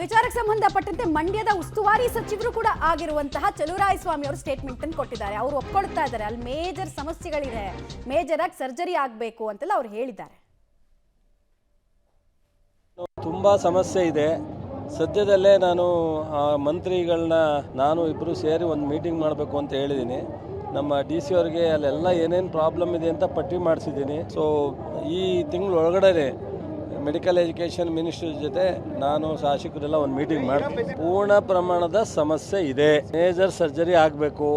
ವಿಚಾರಕ್ಕೆ ಸಂಬಂಧಪಟ್ಟಂತೆ ಮಂಡ್ಯದ ಉಸ್ತುವಾರಿ ಸಚಿವರು ಕೂಡ ಆಗಿರುವಂತಹ ಚಲುವರಾಯಸ್ವಾಮಿ ಅವರು ಸ್ಟೇಟ್ಮೆಂಟ್ ಅನ್ನು ಕೊಟ್ಟಿದ್ದಾರೆ. ಅವರು ಒಪ್ಕೊಳ್ತಾ ಇದ್ದಾರೆ ಅಲ್ಲಿ ಮೇಜರ್ ಸಮಸ್ಯೆಗಳಿದೆ, ಮೇಜರ್ ಆಗಿ ಸರ್ಜರಿ ಆಗಬೇಕು ಅಂತೆಲ್ಲ ಅವ್ರು ಹೇಳಿದ್ದಾರೆ. ತುಂಬಾ ಸಮಸ್ಯೆ ಇದೆ. ಸದ್ಯದಲ್ಲೇ ನಾನು ಮಂತ್ರಿಗಳನ್ನ ನಾನು ಇಬ್ಬರು ಸೇರಿ ಒಂದು ಮೀಟಿಂಗ್ ಮಾಡಬೇಕು ಅಂತ ಹೇಳಿದ್ದೀನಿ. ನಮ್ಮ DC ಅವರಿಗೆ ಅಲ್ಲೆಲ್ಲ ಏನೇನು ಪ್ರಾಬ್ಲಮ್ ಇದೆ ಅಂತ ಪಟ್ಟಿ ಮಾಡಿಸಿದ್ದೀನಿ. ಸೊ ಈ ತಿಂಗಳ ಒಳಗಡೆ ಮೆಡಿಕಲ್ ಎಜುಕೇಷನ್ ಮಿನಿಸ್ಟರ್ ಜೊತೆ ನಾನು ಶಾಸಕರೆಲ್ಲ ಒಂದು ಮೀಟಿಂಗ್ ಮಾಡ್ತೀನಿ. ಪೂರ್ಣ ಪ್ರಮಾಣದ ಸಮಸ್ಯೆ ಇದೆ, ಮೇಜರ್ ಸರ್ಜರಿ ಆಗಬೇಕು,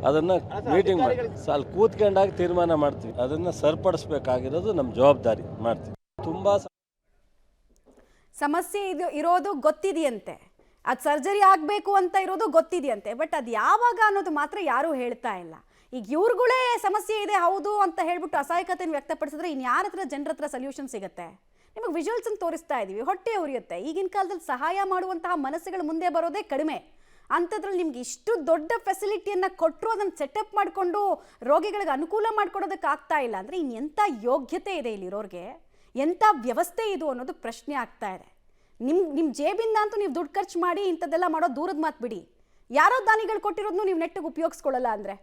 ಅದನ್ನು ಮೀಟಿಂಗ್ ಮಾಡಿ ಅಲ್ಲಿ ಕೂತ್ಕೊಂಡಾಗ ತೀರ್ಮಾನ ಮಾಡ್ತೀವಿ. ಅದನ್ನು ಸರಿಪಡಿಸ್ಬೇಕಾಗಿರೋದು ನಮ್ಮ ಜವಾಬ್ದಾರಿ, ಮಾಡ್ತೀವಿ. ತುಂಬ ಸಮಸ್ಯೆ ಇರೋದು ಗೊತ್ತಿದೆಯಂತೆ, ಅದು ಸರ್ಜರಿ ಆಗಬೇಕು ಅಂತ ಇರೋದು ಗೊತ್ತಿದೆಯಂತೆ, ಬಟ್ ಅದು ಯಾವಾಗ ಅನ್ನೋದು ಮಾತ್ರ ಯಾರೂ ಹೇಳ್ತಾ ಇಲ್ಲ. ಈಗ ಇವ್ರುಗಳೇ ಸಮಸ್ಯೆ ಇದೆ ಹೌದು ಅಂತ ಹೇಳ್ಬಿಟ್ಟು ಅಸಹಾಯಕತೆಯನ್ನು ವ್ಯಕ್ತಪಡಿಸಿದ್ರೆ ಇನ್ಯಾರ ಹತ್ರ ಜನರ ಹತ್ರ ಸೊಲ್ಯೂಷನ್ ಸಿಗುತ್ತೆ? ನಿಮಗೆ ವಿಜುವಲ್ಸ್ ಅನ್ನು ತೋರಿಸ್ತಾ ಇದ್ದೀವಿ, ಹೊಟ್ಟೆ ಉರಿಯುತ್ತೆ. ಈಗಿನ ಕಾಲದಲ್ಲಿ ಸಹಾಯ ಮಾಡುವಂತಹ ಮನಸ್ಸುಗಳು ಮುಂದೆ ಬರೋದೇ ಕಡಿಮೆ. ಅಂಥದ್ರಲ್ಲಿ ನಿಮ್ಗೆ ಇಷ್ಟು ದೊಡ್ಡ ಫೆಸಿಲಿಟಿಯನ್ನು ಕೊಟ್ಟರು ಅದನ್ನು ಸೆಟಪ್ ಮಾಡಿಕೊಂಡು ರೋಗಿಗಳಿಗೆ ಅನುಕೂಲ ಮಾಡಿಕೊಡೋದಕ್ಕೆ ಆಗ್ತಾ ಇಲ್ಲ ಅಂದರೆ ಇನ್ನೆಂಥ ಯೋಗ್ಯತೆ ಇದೆ ಇಲ್ಲಿರೋರಿಗೆ, ಎಂಥ ವ್ಯವಸ್ಥೆ ಇದು ಅನ್ನೋದು ಪ್ರಶ್ನೆ ಆಗ್ತಾ ಇದೆ. ನಿಮ್ಮ ಜೇಬಿಂದ ಅಂತೂ ನೀವು ದುಡ್ಡು ಖರ್ಚು ಮಾಡಿ ಇಂಥದ್ದೆಲ್ಲ ಮಾಡೋ ದೂರದ ಮಾತು ಬಿಡಿ, ಯಾರೋ ದಾನಿಗಳು ಕೊಟ್ಟಿರೋದನ್ನು ನೀವು ನೆಟ್ಟಿಗೆ ಉಪಯೋಗಿಸ್ಕೊಳ್ಳಲ್ಲ ಅಂದರೆ